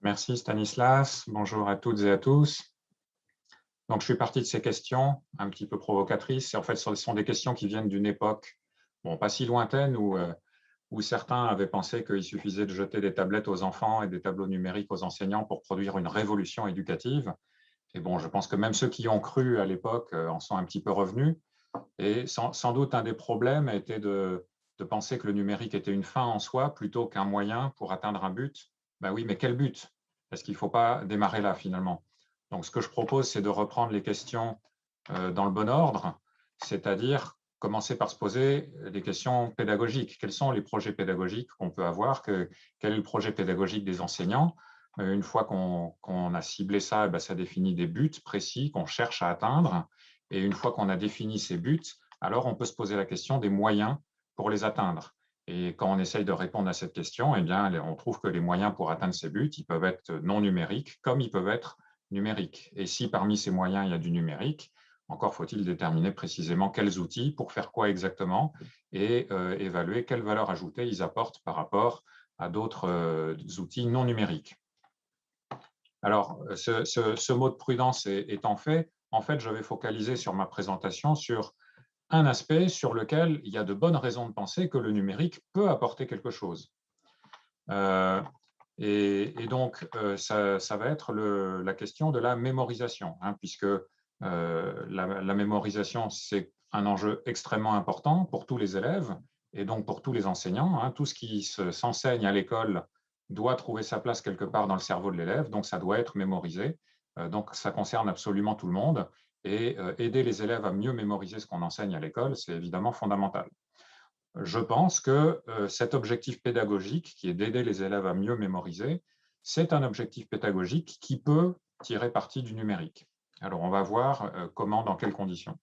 Merci Stanislas, bonjour à toutes et à tous. Donc, je suis parti de ces questions un petit peu provocatrices. En fait, ce sont des questions qui viennent d'une époque bon, pas si lointaine où certains avaient pensé qu'il suffisait de jeter des tablettes aux enfants et des tableaux numériques aux enseignants pour produire une révolution éducative. Et bon, je pense que même ceux qui y ont cru à l'époque en sont un petit peu revenus. Et sans doute, un des problèmes a été de penser que le numérique était une fin en soi plutôt qu'un moyen pour atteindre un but. Ben oui, mais quel but? Est-ce qu'il ne faut pas démarrer là finalement? Donc, ce que je propose, c'est de reprendre les questions dans le bon ordre, c'est-à-dire commencer par se poser des questions pédagogiques. Quels sont les projets pédagogiques qu'on peut avoir? Quel est le projet pédagogique des enseignants? Une fois qu'on a ciblé ça, ça définit des buts précis qu'on cherche à atteindre. Et une fois qu'on a défini ces buts, alors on peut se poser la question des moyens pour les atteindre. Et quand on essaye de répondre à cette question, eh bien, on trouve que les moyens pour atteindre ces buts, ils peuvent être non numériques comme ils peuvent être numériques. Et si parmi ces moyens, il y a du numérique, encore faut-il déterminer précisément quels outils, pour faire quoi exactement, et évaluer quelle valeur ajoutée ils apportent par rapport à d'autres outils non numériques. Alors, ce mot de prudence étant fait, en fait, je vais focaliser sur ma présentation sur un aspect sur lequel il y a de bonnes raisons de penser que le numérique peut apporter quelque chose. Et donc, ça va être la question de la mémorisation, puisque la mémorisation, c'est un enjeu extrêmement important pour tous les élèves et donc pour tous les enseignants. Tout ce qui s'enseigne à l'école doit trouver sa place quelque part dans le cerveau de l'élève, donc ça doit être mémorisé. Donc, ça concerne absolument tout le monde. Et aider les élèves à mieux mémoriser ce qu'on enseigne à l'école, c'est évidemment fondamental. Je pense que cet objectif pédagogique, qui est d'aider les élèves à mieux mémoriser, c'est un objectif pédagogique qui peut tirer parti du numérique. Alors, on va voir comment, dans quelles conditions.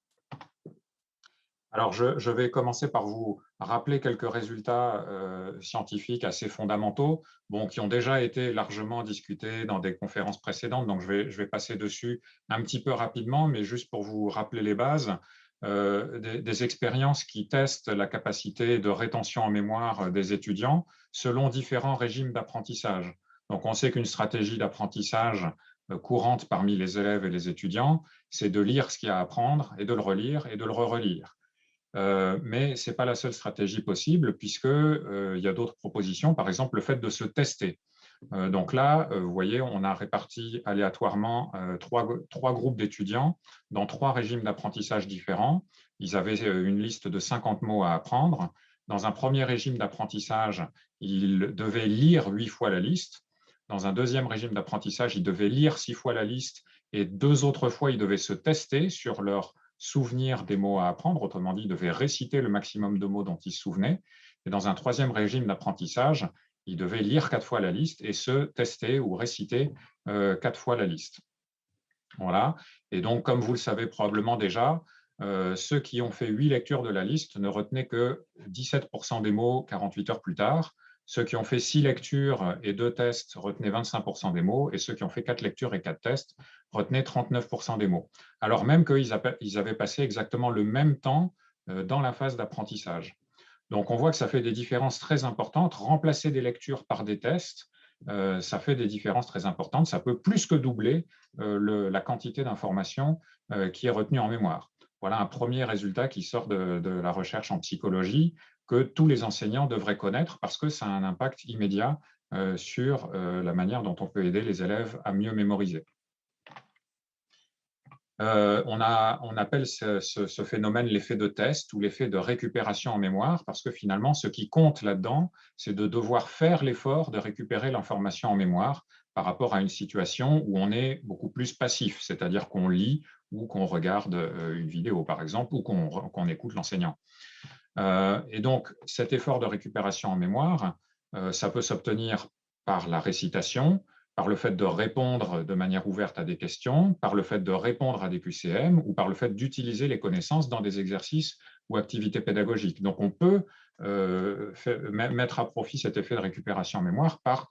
Alors, je vais commencer par vous rappeler quelques résultats scientifiques assez fondamentaux, qui ont déjà été largement discutés dans des conférences précédentes, donc je vais passer dessus un petit peu rapidement, mais juste pour vous rappeler les bases. Des expériences qui testent la capacité de rétention en mémoire des étudiants selon différents régimes d'apprentissage. Donc, on sait qu'une stratégie d'apprentissage courante parmi les élèves et les étudiants, c'est de lire ce qu'il y a à apprendre et de le relire et de le relire. Mais ce n'est pas la seule stratégie possible, puisqu'il y a d'autres propositions, par exemple le fait de se tester. Donc là, vous voyez, on a réparti aléatoirement trois groupes d'étudiants dans trois régimes d'apprentissage différents. Ils avaient une liste de 50 mots à apprendre. Dans un premier régime d'apprentissage, ils devaient lire 8 fois la liste. Dans un deuxième régime d'apprentissage, ils devaient lire 6 fois la liste et 2 autres fois, ils devaient se tester sur leur souvenir des mots à apprendre. Autrement dit, ils devaient réciter le maximum de mots dont ils se souvenaient. Et dans un troisième régime d'apprentissage, ils devaient lire 4 fois la liste et se tester ou réciter 4 fois la liste. Voilà. Et donc, comme vous le savez probablement déjà, ceux qui ont fait 8 lectures de la liste ne retenaient que 17% des mots 48 heures plus tard. Ceux qui ont fait 6 lectures et 2 tests retenaient 25% des mots, et ceux qui ont fait 4 lectures et 4 tests retenaient 39% des mots. Alors même qu'ils avaient passé exactement le même temps dans la phase d'apprentissage. Donc, on voit que ça fait des différences très importantes. Remplacer des lectures par des tests, ça fait des différences très importantes. Ça peut plus que doubler la quantité d'informations qui est retenue en mémoire. Voilà un premier résultat qui sort de la recherche en psychologie que tous les enseignants devraient connaître parce que ça a un impact immédiat sur la manière dont on peut aider les élèves à mieux mémoriser. On appelle ce phénomène l'effet de test ou l'effet de récupération en mémoire, parce que finalement, ce qui compte là-dedans, c'est de devoir faire l'effort de récupérer l'information en mémoire par rapport à une situation où on est beaucoup plus passif, c'est-à-dire qu'on lit ou qu'on regarde une vidéo, par exemple, ou qu'on écoute l'enseignant. Et donc, cet effort de récupération en mémoire, ça peut s'obtenir par la récitation, par le fait de répondre de manière ouverte à des questions, par le fait de répondre à des QCM ou par le fait d'utiliser les connaissances dans des exercices ou activités pédagogiques. Donc, on peut mettre à profit cet effet de récupération en mémoire par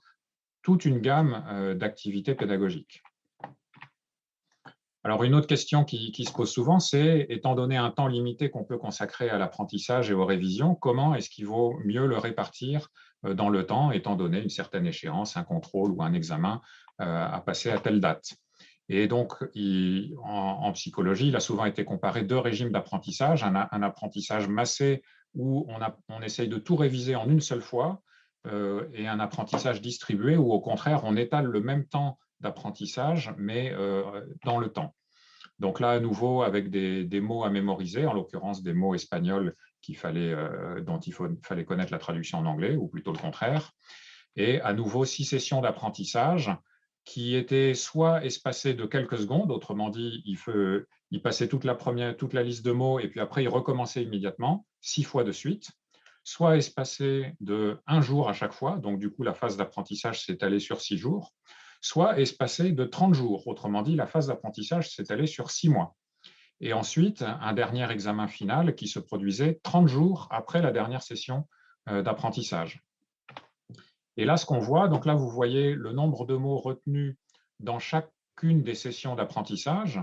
toute une gamme d'activités pédagogiques. Alors, une autre question qui se pose souvent, c'est, étant donné un temps limité qu'on peut consacrer à l'apprentissage et aux révisions, comment est-ce qu'il vaut mieux le répartir dans le temps, étant donné une certaine échéance, un contrôle ou un examen à passer à telle date. Et donc, en psychologie, il a souvent été comparé deux régimes d'apprentissage, un apprentissage massé où on essaye de tout réviser en une seule fois, et un apprentissage distribué où, au contraire, on étale le même temps d'apprentissage, mais dans le temps. Donc là, à nouveau, avec des mots à mémoriser, en l'occurrence des mots espagnols dont il fallait connaître la traduction en anglais, ou plutôt le contraire. Et à nouveau, 6 sessions d'apprentissage qui étaient soit espacées de quelques secondes, autrement dit, il passait toute la liste de mots et puis après, il recommençait immédiatement, 6 fois de suite, soit espacées de 1 jour à chaque fois, donc du coup, la phase d'apprentissage s'est étalée sur 6 jours, soit espacée de 30 jours, autrement dit, la phase d'apprentissage s'est étalée sur 6 mois. Et ensuite, un dernier examen final qui se produisait 30 jours après la dernière session d'apprentissage. Et là, ce qu'on voit, donc là, vous voyez le nombre de mots retenus dans chacune des sessions d'apprentissage.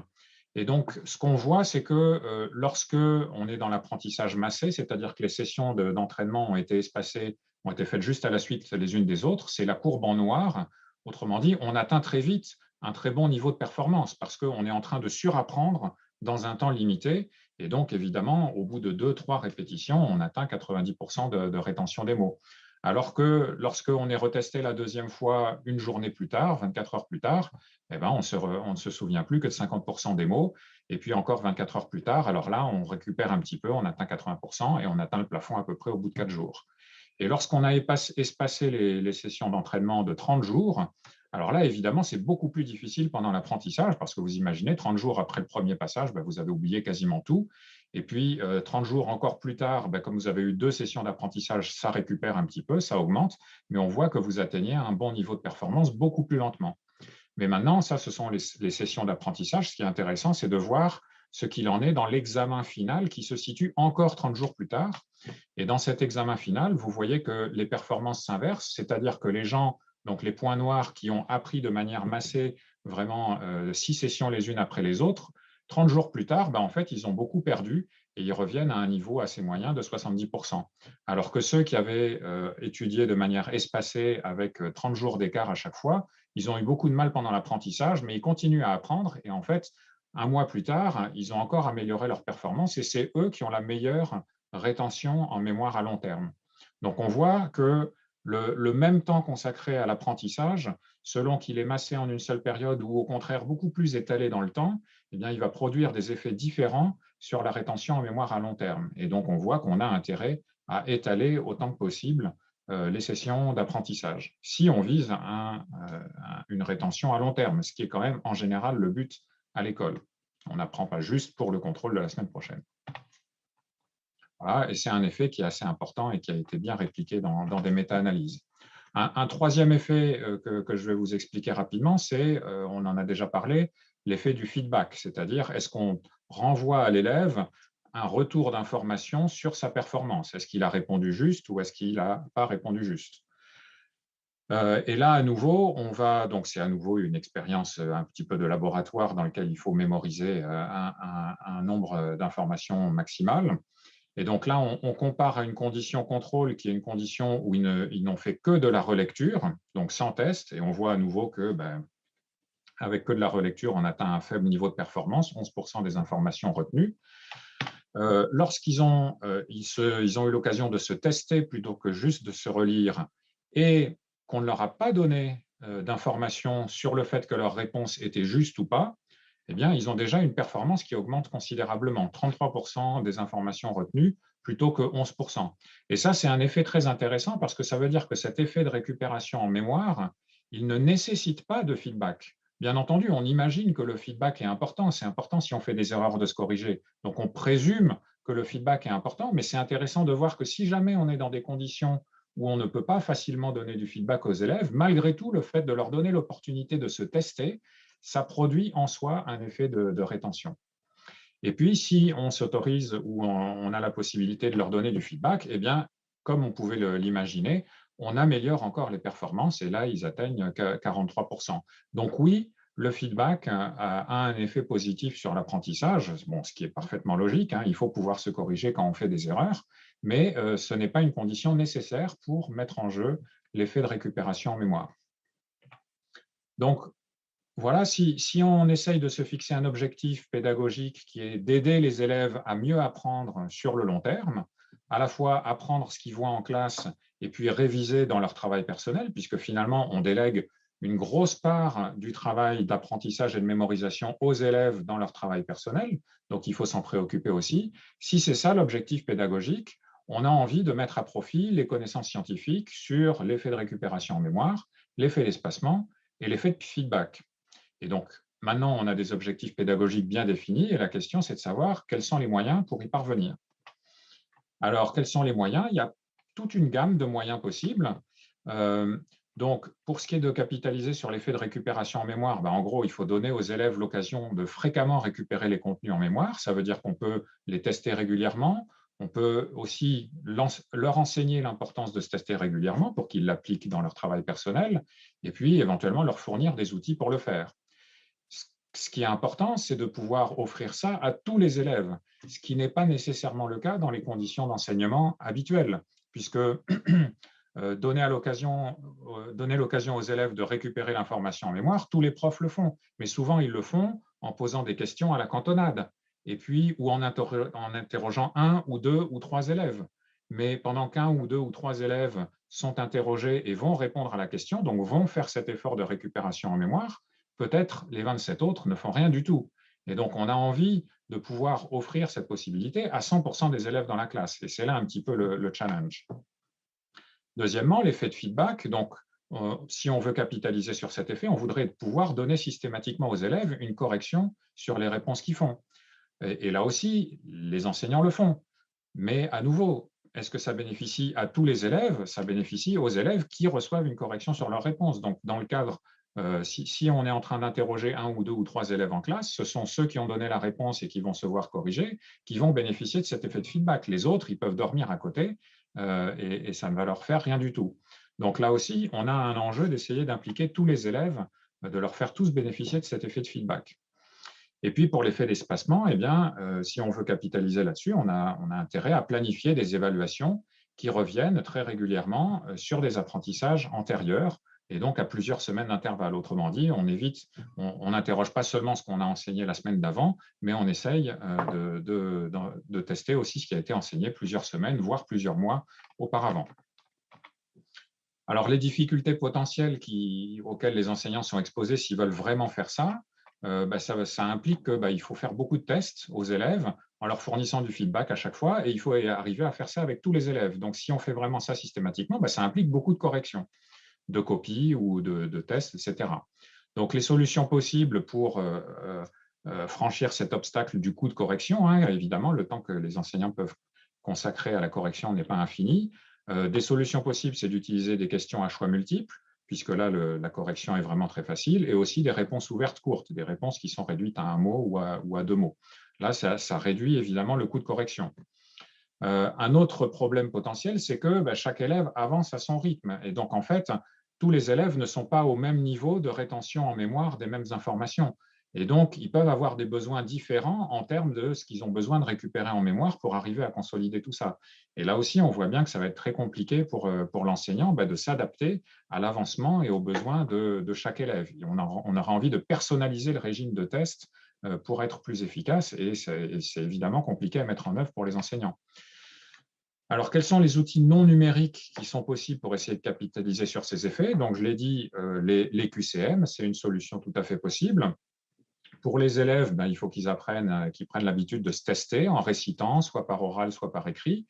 Et donc, ce qu'on voit, c'est que lorsque on est dans l'apprentissage massé, c'est-à-dire que les sessions d'entraînement ont été espacées, ont été faites juste à la suite les unes des autres, c'est la courbe en noir. Autrement dit, on atteint très vite un très bon niveau de performance parce qu'on est en train de surapprendre dans un temps limité. Et donc, évidemment, au bout de 2-3 répétitions, on atteint 90% de rétention des mots. Alors que lorsqu'on est retesté la deuxième fois une journée plus tard, 24 heures plus tard, eh ben, on ne se souvient plus que de 50% des mots. Et puis encore 24 heures plus tard, alors là, on récupère un petit peu, on atteint 80% et on atteint le plafond à peu près au bout de 4 jours. Et lorsqu'on a espacé les sessions d'entraînement de 30 jours, alors là, évidemment, c'est beaucoup plus difficile pendant l'apprentissage parce que vous imaginez, 30 jours après le premier passage, ben, vous avez oublié quasiment tout. Et puis, 30 jours encore plus tard, ben, comme vous avez eu 2 sessions d'apprentissage, ça récupère un petit peu, ça augmente, mais on voit que vous atteignez un bon niveau de performance beaucoup plus lentement. Mais maintenant, ça, ce sont les sessions d'apprentissage. Ce qui est intéressant, c'est de voir ce qu'il en est dans l'examen final qui se situe encore 30 jours plus tard. Et dans cet examen final, vous voyez que les performances s'inversent, c'est-à-dire que les gens, donc les points noirs qui ont appris de manière massée vraiment 6 sessions les unes après les autres, 30 jours plus tard, ben, en fait, ils ont beaucoup perdu et ils reviennent à un niveau assez moyen de 70%. Alors que ceux qui avaient étudié de manière espacée avec 30 jours d'écart à chaque fois, ils ont eu beaucoup de mal pendant l'apprentissage, mais ils continuent à apprendre et en fait, un mois plus tard, ils ont encore amélioré leur performance et c'est eux qui ont la meilleure rétention en mémoire à long terme. Donc, on voit que le même temps consacré à l'apprentissage, selon qu'il est massé en une seule période ou au contraire beaucoup plus étalé dans le temps, eh bien, il va produire des effets différents sur la rétention en mémoire à long terme. Et donc, on voit qu'on a intérêt à étaler autant que possible les sessions d'apprentissage, si on vise une rétention à long terme, ce qui est quand même en général le but à l'école. On n'apprend pas juste pour le contrôle de la semaine prochaine. Voilà, et c'est un effet qui est assez important et qui a été bien répliqué dans des méta-analyses. Un troisième effet que je vais vous expliquer rapidement, c'est, on en a déjà parlé, l'effet du feedback, c'est-à-dire est-ce qu'on renvoie à l'élève un retour d'information sur sa performance. Est-ce qu'il a répondu juste ou est-ce qu'il n'a pas répondu juste? Et là, à nouveau, donc c'est à nouveau une expérience un petit peu de laboratoire dans laquelle il faut mémoriser un nombre d'informations maximales. Et donc là, on compare à une condition contrôle qui est une condition où ils n'ont fait que de la relecture, donc sans test, et on voit à nouveau que avec que de la relecture, on atteint un faible niveau de performance, 11% des informations retenues. Lorsqu'ils ont eu l'occasion de se tester plutôt que juste de se relire et qu'on ne leur a pas donné d'informations sur le fait que leur réponse était juste ou pas, eh bien, ils ont déjà une performance qui augmente considérablement, 33% des informations retenues plutôt que 11%. Et ça, c'est un effet très intéressant parce que ça veut dire que cet effet de récupération en mémoire, il ne nécessite pas de feedback. Bien entendu, on imagine que le feedback est important. C'est important si on fait des erreurs de se corriger. Donc, on présume que le feedback est important, mais c'est intéressant de voir que si jamais on est dans des conditions où on ne peut pas facilement donner du feedback aux élèves, malgré tout, le fait de leur donner l'opportunité de se tester, ça produit en soi un effet de rétention. Et puis, si on s'autorise ou on a la possibilité de leur donner du feedback, eh bien, comme on pouvait l'imaginer, on améliore encore les performances et là, ils atteignent 43%. Donc oui, le feedback a un effet positif sur l'apprentissage, bon, ce qui est parfaitement logique, hein, il faut pouvoir se corriger quand on fait des erreurs, mais ce n'est pas une condition nécessaire pour mettre en jeu l'effet de récupération en mémoire. Donc, voilà, si on essaye de se fixer un objectif pédagogique qui est d'aider les élèves à mieux apprendre sur le long terme, à la fois apprendre ce qu'ils voient en classe et puis réviser dans leur travail personnel, puisque finalement, on délègue une grosse part du travail d'apprentissage et de mémorisation aux élèves dans leur travail personnel, donc il faut s'en préoccuper aussi. Si c'est ça l'objectif pédagogique, on a envie de mettre à profit les connaissances scientifiques sur l'effet de récupération en mémoire, l'effet d'espacement et l'effet de feedback. Et donc, maintenant, on a des objectifs pédagogiques bien définis et la question, c'est de savoir quels sont les moyens pour y parvenir. Alors, quels sont les moyens? Il y a toute une gamme de moyens possibles. Donc, pour ce qui est de capitaliser sur l'effet de récupération en mémoire, en gros, il faut donner aux élèves l'occasion de fréquemment récupérer les contenus en mémoire. Ça veut dire qu'on peut les tester régulièrement. On peut aussi leur enseigner l'importance de se tester régulièrement pour qu'ils l'appliquent dans leur travail personnel et puis éventuellement leur fournir des outils pour le faire. Ce qui est important, c'est de pouvoir offrir ça à tous les élèves, ce qui n'est pas nécessairement le cas dans les conditions d'enseignement habituelles, puisque donner l'occasion aux élèves de récupérer l'information en mémoire, tous les profs le font, mais souvent ils le font en posant des questions à la cantonade, et puis ou en interrogeant un ou deux ou trois élèves. Mais pendant qu'un ou deux ou trois élèves sont interrogés et vont répondre à la question, donc vont faire cet effort de récupération en mémoire, peut-être les 27 autres ne font rien du tout. Et donc, on a envie de pouvoir offrir cette possibilité à 100% des élèves dans la classe. Et c'est là un petit peu le challenge. Deuxièmement, l'effet de feedback. Donc, si on veut capitaliser sur cet effet, on voudrait pouvoir donner systématiquement aux élèves une correction sur les réponses qu'ils font. Et là aussi, les enseignants le font. Mais à nouveau, est-ce que ça bénéficie à tous les élèves? Ça bénéficie aux élèves qui reçoivent une correction sur leurs réponses. Donc, dans le cadre, si on est en train d'interroger un ou deux ou trois élèves en classe, ce sont ceux qui ont donné la réponse et qui vont se voir corriger qui vont bénéficier de cet effet de feedback. Les autres, ils peuvent dormir à côté et ça ne va leur faire rien du tout. Donc là aussi, on a un enjeu d'essayer d'impliquer tous les élèves, de leur faire tous bénéficier de cet effet de feedback. Et puis, pour l'effet d'espacement, si on veut capitaliser là-dessus, on a intérêt à planifier des évaluations qui reviennent très régulièrement sur des apprentissages antérieurs et donc à plusieurs semaines d'intervalle. Autrement dit, on n'interroge pas seulement ce qu'on a enseigné la semaine d'avant, mais on essaye de tester aussi ce qui a été enseigné plusieurs semaines, voire plusieurs mois auparavant. Alors, les difficultés potentielles auxquelles les enseignants sont exposés s'ils veulent vraiment faire ça, ça implique qu'il faut faire beaucoup de tests aux élèves en leur fournissant du feedback à chaque fois et il faut arriver à faire ça avec tous les élèves. Donc, si on fait vraiment ça systématiquement, ça implique beaucoup de corrections, de copies ou de tests, etc. Donc, les solutions possibles pour franchir cet obstacle du coût de correction, évidemment, le temps que les enseignants peuvent consacrer à la correction n'est pas infini. Des solutions possibles, c'est d'utiliser des questions à choix multiples, puisque là, la correction est vraiment très facile, et aussi des réponses ouvertes courtes, des réponses qui sont réduites à un mot ou à deux mots. Là, ça réduit évidemment le coût de correction. Un autre problème potentiel, c'est que chaque élève avance à son rythme. Et donc, en fait, tous les élèves ne sont pas au même niveau de rétention en mémoire des mêmes informations. Et donc, ils peuvent avoir des besoins différents en termes de ce qu'ils ont besoin de récupérer en mémoire pour arriver à consolider tout ça. Et là aussi, on voit bien que ça va être très compliqué pour l'enseignant de s'adapter à l'avancement et aux besoins de chaque élève. Et on aura envie de personnaliser le régime de test pour être plus efficace et c'est évidemment compliqué à mettre en œuvre pour les enseignants. Alors, quels sont les outils non numériques qui sont possibles pour essayer de capitaliser sur ces effets? Donc, je l'ai dit, les QCM, c'est une solution tout à fait possible. Pour les élèves, il faut qu'ils prennent l'habitude de se tester en récitant, soit par oral, soit par écrit.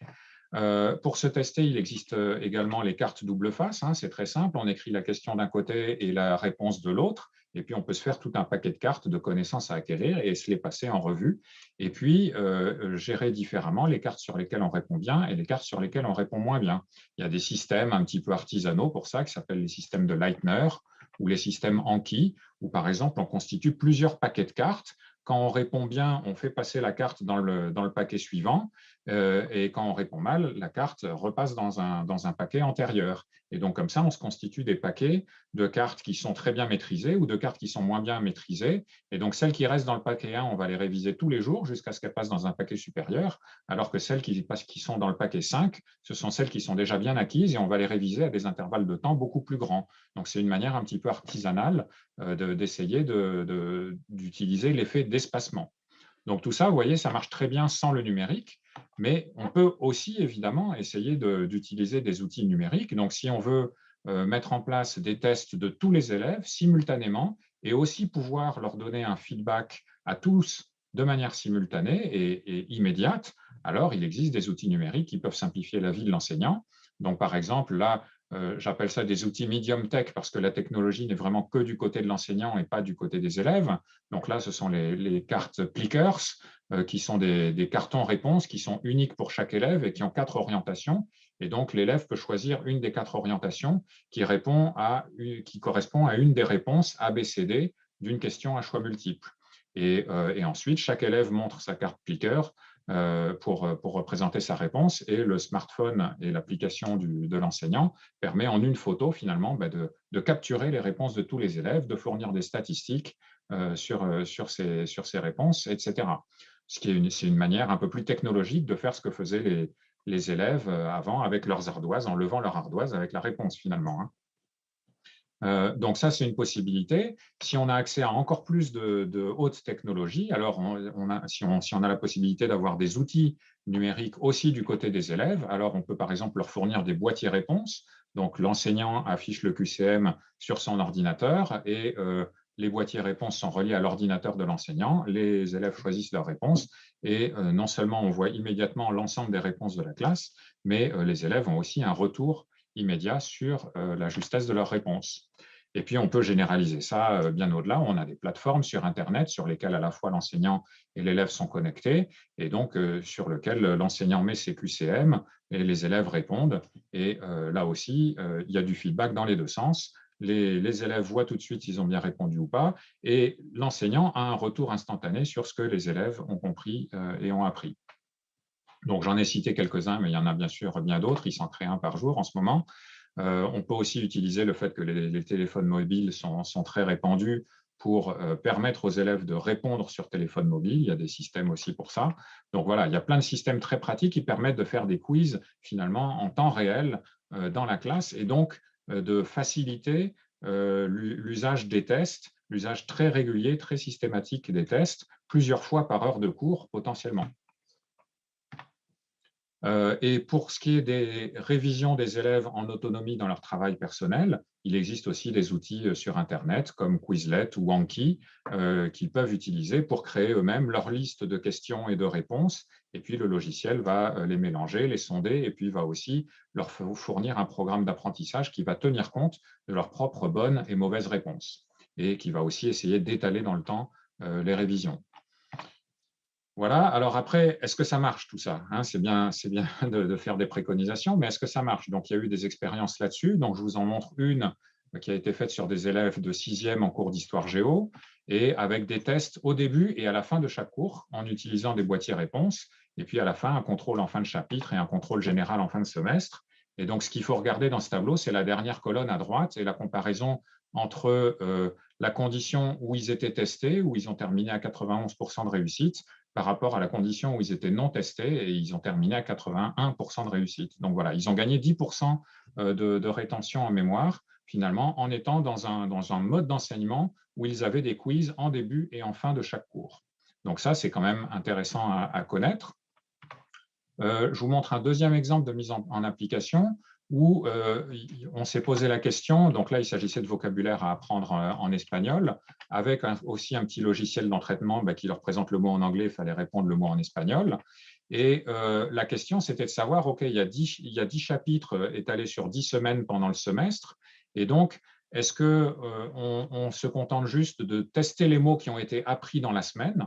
Pour se tester, il existe également les cartes double face. C'est très simple, on écrit la question d'un côté et la réponse de l'autre, et puis on peut se faire tout un paquet de cartes de connaissances à acquérir et se les passer en revue, et puis gérer différemment les cartes sur lesquelles on répond bien et les cartes sur lesquelles on répond moins bien. Il y a des systèmes un petit peu artisanaux pour ça, qui s'appellent les systèmes de Leitner ou les systèmes Anki, où par exemple on constitue plusieurs paquets de cartes. quand on répond bien, on fait passer la carte dans le paquet suivant, et quand on répond mal, la carte repasse dans un paquet antérieur. Et donc, comme ça, on se constitue des paquets de cartes qui sont très bien maîtrisées ou de cartes qui sont moins bien maîtrisées. Et donc, celles qui restent dans le paquet 1, on va les réviser tous les jours jusqu'à ce qu'elles passent dans un paquet supérieur, alors que celles qui sont dans le paquet 5, ce sont celles qui sont déjà bien acquises et on va les réviser à des intervalles de temps beaucoup plus grands. Donc, c'est une manière un petit peu artisanale d'essayer d'utiliser l'effet d'espacement. Donc tout ça, vous voyez, ça marche très bien sans le numérique, mais on peut aussi évidemment essayer d'utiliser des outils numériques. Donc si on veut mettre en place des tests de tous les élèves simultanément et aussi pouvoir leur donner un feedback à tous de manière simultanée et immédiate, alors il existe des outils numériques qui peuvent simplifier la vie de l'enseignant. Donc par exemple, là, j'appelle ça des outils medium tech parce que la technologie n'est vraiment que du côté de l'enseignant et pas du côté des élèves. Donc là, ce sont les cartes Plickers, qui sont des cartons réponses qui sont uniques pour chaque élève et qui ont 4 orientations. Et donc, l'élève peut choisir une des 4 orientations qui correspond à une des réponses A, B, C, D d'une question à choix multiple. Et ensuite, chaque élève montre sa carte Plicker pour représenter sa réponse et le smartphone et l'application de l'enseignant permet en une photo finalement de capturer les réponses de tous les élèves, de fournir des statistiques sur ces réponses, etc. C'est une manière un peu plus technologique de faire ce que faisaient les élèves avant avec leurs ardoises, en levant leur ardoise avec la réponse finalement. Donc ça, c'est une possibilité. Si on a accès à encore plus de hautes technologies, alors si on a la possibilité d'avoir des outils numériques aussi du côté des élèves, alors on peut par exemple leur fournir des boîtiers réponses. Donc l'enseignant affiche le QCM sur son ordinateur et les boîtiers réponses sont reliés à l'ordinateur de l'enseignant. Les élèves choisissent leur réponse et non seulement on voit immédiatement l'ensemble des réponses de la classe, mais les élèves ont aussi un retour immédiat sur la justesse de leurs réponses. Et puis, on peut généraliser ça bien au-delà. On a des plateformes sur Internet sur lesquelles à la fois l'enseignant et l'élève sont connectés et donc sur lesquelles l'enseignant met ses QCM et les élèves répondent. Et là aussi, il y a du feedback dans les deux sens. Les élèves voient tout de suite s'ils ont bien répondu ou pas et l'enseignant a un retour instantané sur ce que les élèves ont compris et ont appris. Donc, j'en ai cité quelques-uns, mais il y en a bien sûr bien d'autres. Il s'en crée un par jour en ce moment. On peut aussi utiliser le fait que les téléphones mobiles sont très répandus pour permettre aux élèves de répondre sur téléphone mobile. Il y a des systèmes aussi pour ça. Donc voilà, il y a plein de systèmes très pratiques qui permettent de faire des quiz finalement en temps réel dans la classe et donc de faciliter l'usage des tests, l'usage très régulier, très systématique des tests, plusieurs fois par heure de cours potentiellement. Et pour ce qui est des révisions des élèves en autonomie dans leur travail personnel, il existe aussi des outils sur Internet comme Quizlet ou Anki qu'ils peuvent utiliser pour créer eux-mêmes leur liste de questions et de réponses. Et puis le logiciel va les mélanger, les sonder et puis va aussi leur fournir un programme d'apprentissage qui va tenir compte de leurs propres bonnes et mauvaises réponses et qui va aussi essayer d'étaler dans le temps les révisions. Voilà, alors après, est-ce que ça marche tout ça? C'est bien de faire des préconisations, mais est-ce que ça marche? Donc, il y a eu des expériences là-dessus. Donc, je vous en montre une qui a été faite sur des élèves de 6e en cours d'histoire géo et avec des tests au début et à la fin de chaque cours en utilisant des boîtiers réponses. Et puis, à la fin, un contrôle en fin de chapitre et un contrôle général en fin de semestre. Et donc, ce qu'il faut regarder dans ce tableau, c'est la dernière colonne à droite et la comparaison entre la condition où ils étaient testés, où ils ont terminé à 91% de réussite, par rapport à la condition où ils étaient non testés et ils ont terminé à 81% de réussite. Donc voilà, ils ont gagné 10% de rétention en mémoire, finalement, en étant dans un mode d'enseignement où ils avaient des quiz en début et en fin de chaque cours. Donc ça, c'est quand même intéressant à connaître. Je vous montre un deuxième exemple de mise en application où on s'est posé la question, donc là il s'agissait de vocabulaire à apprendre en espagnol, avec aussi un petit logiciel d'entraînement qui leur présente le mot en anglais, il fallait répondre le mot en espagnol. Et la question c'était de savoir, OK, il y a 10 chapitres étalés sur 10 semaines pendant le semestre, et donc est-ce qu'on se contente juste de tester les mots qui ont été appris dans la semaine,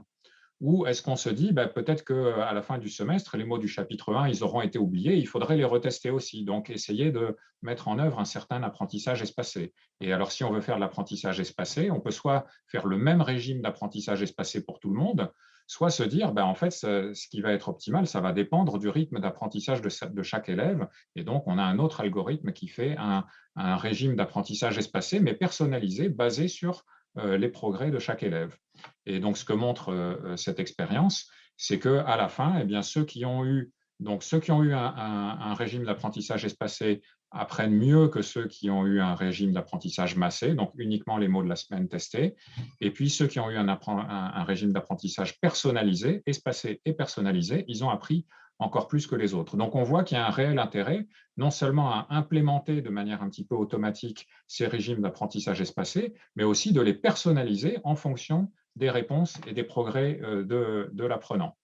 Ou est-ce qu'on se dit, peut-être qu'à la fin du semestre, les mots du chapitre 1, ils auront été oubliés, il faudrait les retester aussi. Donc, essayer de mettre en œuvre un certain apprentissage espacé. Et alors, si on veut faire de l'apprentissage espacé, on peut soit faire le même régime d'apprentissage espacé pour tout le monde, soit se dire, en fait, ce qui va être optimal, ça va dépendre du rythme d'apprentissage de chaque élève. Et donc, on a un autre algorithme qui fait un régime d'apprentissage espacé, mais personnalisé, basé sur les progrès de chaque élève. Et donc, ce que montre cette expérience, c'est qu'à la fin, ceux qui ont eu un régime d'apprentissage espacé apprennent mieux que ceux qui ont eu un régime d'apprentissage massé, donc uniquement les mots de la semaine testés. Et puis, ceux qui ont eu un régime d'apprentissage personnalisé, espacé et personnalisé, ils ont appris encore plus que les autres. Donc, on voit qu'il y a un réel intérêt, non seulement à implémenter de manière un petit peu automatique ces régimes d'apprentissage espacé, mais aussi de les personnaliser en fonction des réponses et des progrès de l'apprenant.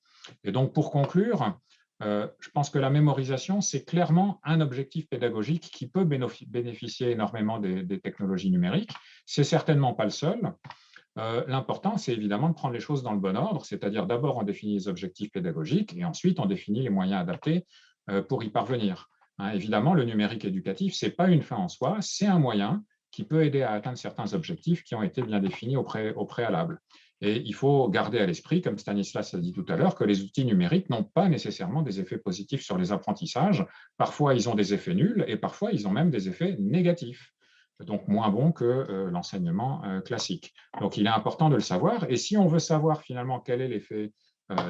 Et donc, pour conclure, je pense que la mémorisation, c'est clairement un objectif pédagogique qui peut bénéficier énormément des technologies numériques. Ce n'est certainement pas le seul. L'important, c'est évidemment de prendre les choses dans le bon ordre, c'est-à-dire d'abord on définit les objectifs pédagogiques et ensuite on définit les moyens adaptés pour y parvenir. Évidemment, le numérique éducatif, ce n'est pas une fin en soi, c'est un moyen qui peut aider à atteindre certains objectifs qui ont été bien définis au préalable. Et il faut garder à l'esprit, comme Stanislas a dit tout à l'heure, que les outils numériques n'ont pas nécessairement des effets positifs sur les apprentissages. Parfois, ils ont des effets nuls et parfois, ils ont même des effets négatifs, donc moins bons que l'enseignement classique. Donc, il est important de le savoir. Et si on veut savoir finalement quel est l'effet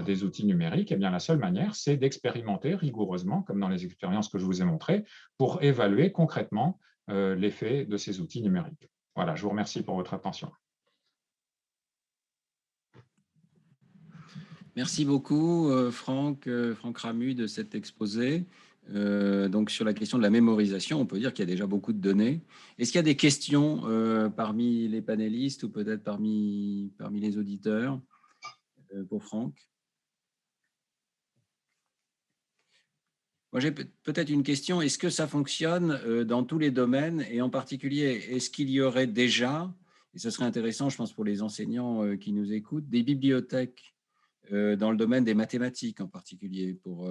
des outils numériques, la seule manière, c'est d'expérimenter rigoureusement, comme dans les expériences que je vous ai montrées, pour évaluer concrètement l'effet de ces outils numériques. Voilà, je vous remercie pour votre attention. Merci beaucoup, Franck Ramu, de cet exposé. Donc, sur la question de la mémorisation, on peut dire qu'il y a déjà beaucoup de données. Est-ce qu'il y a des questions parmi les panélistes ou peut-être parmi les auditeurs pour Franck? Moi, j'ai peut-être une question. Est-ce que ça fonctionne dans tous les domaines et en particulier, est-ce qu'il y aurait déjà, et ce serait intéressant, je pense, pour les enseignants qui nous écoutent, des bibliothèques dans le domaine des mathématiques en particulier pour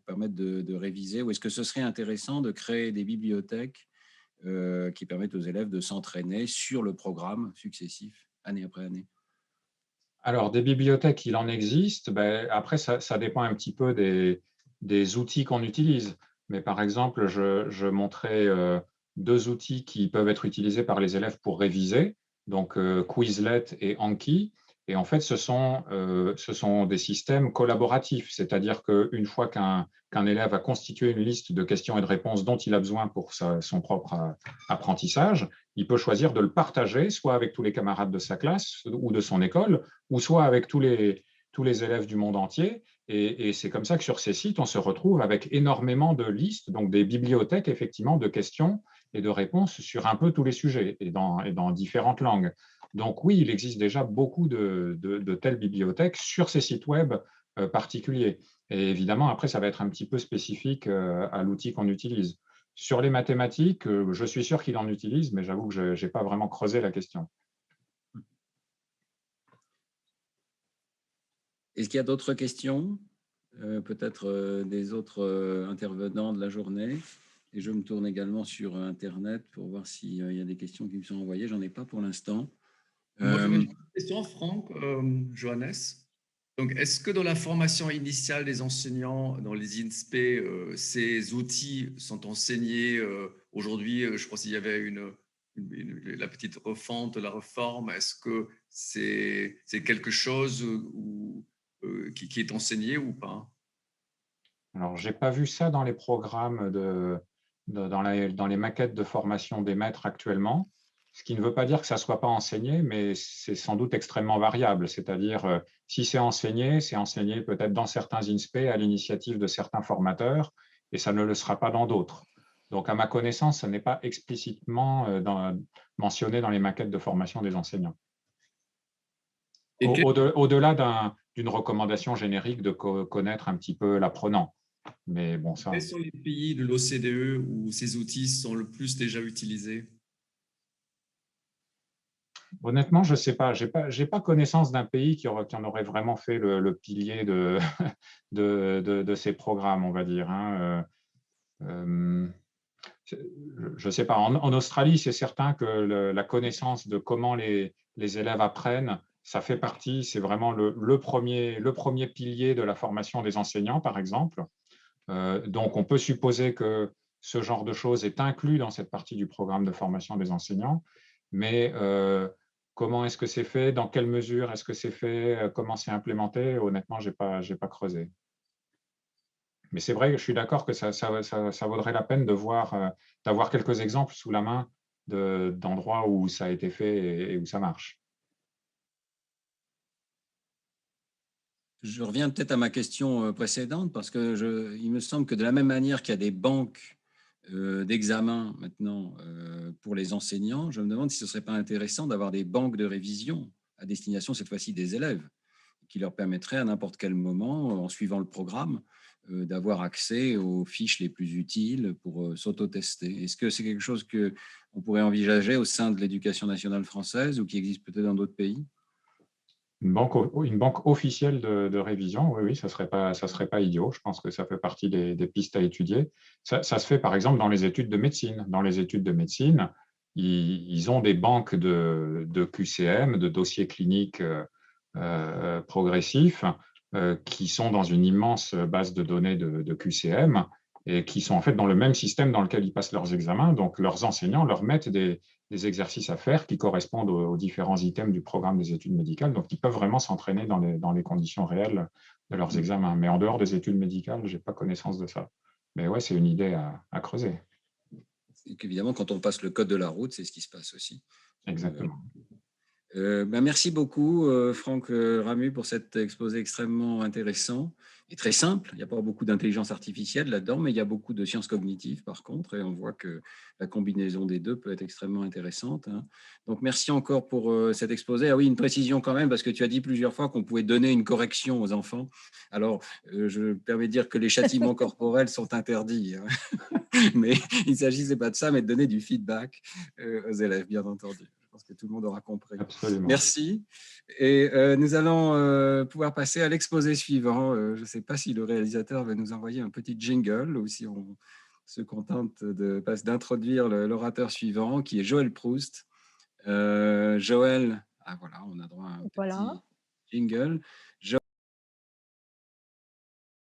permettre de réviser, ou est-ce que ce serait intéressant de créer des bibliothèques qui permettent aux élèves de s'entraîner sur le programme successif, année après année? Alors, des bibliothèques, il en existe. Après, ça dépend un petit peu des outils qu'on utilise. Mais par exemple, je montrais deux outils qui peuvent être utilisés par les élèves pour réviser, donc Quizlet et Anki. Et en fait, ce sont des systèmes collaboratifs, c'est-à-dire qu'une fois qu'un élève a constitué une liste de questions et de réponses dont il a besoin pour son propre apprentissage, il peut choisir de le partager, soit avec tous les camarades de sa classe ou de son école, ou soit avec tous les élèves du monde entier. Et c'est comme ça que sur ces sites, on se retrouve avec énormément de listes, donc des bibliothèques effectivement de questions et de réponses sur un peu tous les sujets et dans différentes langues. Donc oui, il existe déjà beaucoup de telles bibliothèques sur ces sites web particuliers. Et évidemment, après, ça va être un petit peu spécifique à l'outil qu'on utilise. Sur les mathématiques, je suis sûr qu'il en utilise, mais j'avoue que je n'ai pas vraiment creusé la question. Est-ce qu'il y a d'autres questions, peut-être des autres intervenants de la journée? Et je me tourne également sur Internet pour voir s'il y a des questions qui me sont envoyées. J'en ai pas pour l'instant. Moi, j'ai une question, Franck, Johannes. Donc, est-ce que dans la formation initiale des enseignants, dans les INSPE, ces outils sont enseignés aujourd'hui? Je pense qu'il y avait la petite refonte, la réforme. Est-ce que c'est quelque chose qui est enseigné ou pas? Alors, je n'ai pas vu ça dans les programmes, dans les maquettes de formation des maîtres actuellement, ce qui ne veut pas dire que ça ne soit pas enseigné, mais c'est sans doute extrêmement variable. C'est-à-dire, si c'est enseigné peut-être dans certains INSPE à l'initiative de certains formateurs, et ça ne le sera pas dans d'autres. Donc, à ma connaissance, ça n'est pas explicitement mentionné dans les maquettes de formation des enseignants. Au-delà d'une recommandation générique de connaître un petit peu l'apprenant. Mais bon, ça... Quels sont les pays de l'OCDE où ces outils sont le plus déjà utilisés? Honnêtement, je ne sais pas. J'ai pas connaissance d'un pays qui en aurait vraiment fait le pilier de ces programmes, on va dire, hein. Je ne sais pas. En Australie, c'est certain que la connaissance de comment les élèves apprennent, ça fait partie, c'est vraiment le premier pilier de la formation des enseignants, par exemple. Donc, on peut supposer que ce genre de choses est inclus dans cette partie du programme de formation des enseignants, mais comment est-ce que c'est fait, dans quelle mesure est-ce que c'est fait, comment c'est implémenté, honnêtement, je n'ai pas creusé. Mais c'est vrai que je suis d'accord que ça vaudrait la peine de d'avoir quelques exemples sous la main d'endroits où ça a été fait et où ça marche. Je reviens peut-être à ma question précédente parce que il me semble que de la même manière qu'il y a des banques d'examen maintenant pour les enseignants, je me demande si ce ne serait pas intéressant d'avoir des banques de révision à destination cette fois-ci des élèves qui leur permettraient à n'importe quel moment, en suivant le programme, d'avoir accès aux fiches les plus utiles pour s'auto-tester. Est-ce que c'est quelque chose qu'on pourrait envisager au sein de l'éducation nationale française ou qui existe peut-être dans d'autres pays? Une banque officielle de révision, oui, oui, ça serait pas idiot. Je pense que ça fait partie des pistes à étudier. Ça se fait par exemple dans les études de médecine. Dans les études de médecine, ils ont des banques de QCM, de dossiers cliniques progressifs, qui sont dans une immense base de données de QCM et qui sont en fait dans le même système dans lequel ils passent leurs examens. Donc, leurs enseignants leur mettent des exercices à faire qui correspondent aux différents items du programme des études médicales. Donc, ils peuvent vraiment s'entraîner dans les conditions réelles de leurs examens. Mais en dehors des études médicales, je n'ai pas connaissance de ça. Mais ouais, c'est une idée à creuser. Évidemment, quand on passe le code de la route, c'est ce qui se passe aussi. Exactement. Merci beaucoup, Franck Ramu, pour cet exposé extrêmement intéressant et très simple. Il n'y a pas beaucoup d'intelligence artificielle là-dedans, mais il y a beaucoup de sciences cognitives, par contre, et on voit que la combinaison des deux peut être extrêmement intéressante, hein. Donc, merci encore pour cet exposé. Ah oui, une précision quand même, parce que tu as dit plusieurs fois qu'on pouvait donner une correction aux enfants. Alors, je me permets de dire que les châtiments corporels sont interdits, hein. Mais il ne s'agissait pas de ça, mais de donner du feedback aux élèves, bien entendu. Je pense que tout le monde aura compris. Absolument. Merci. Et nous allons pouvoir passer à l'exposé suivant. Je ne sais pas si le réalisateur va nous envoyer un petit jingle ou si on se contente d'introduire l'orateur suivant, qui est Joël Proust. Joël, ah voilà, on a droit à un Voilà. petit jingle.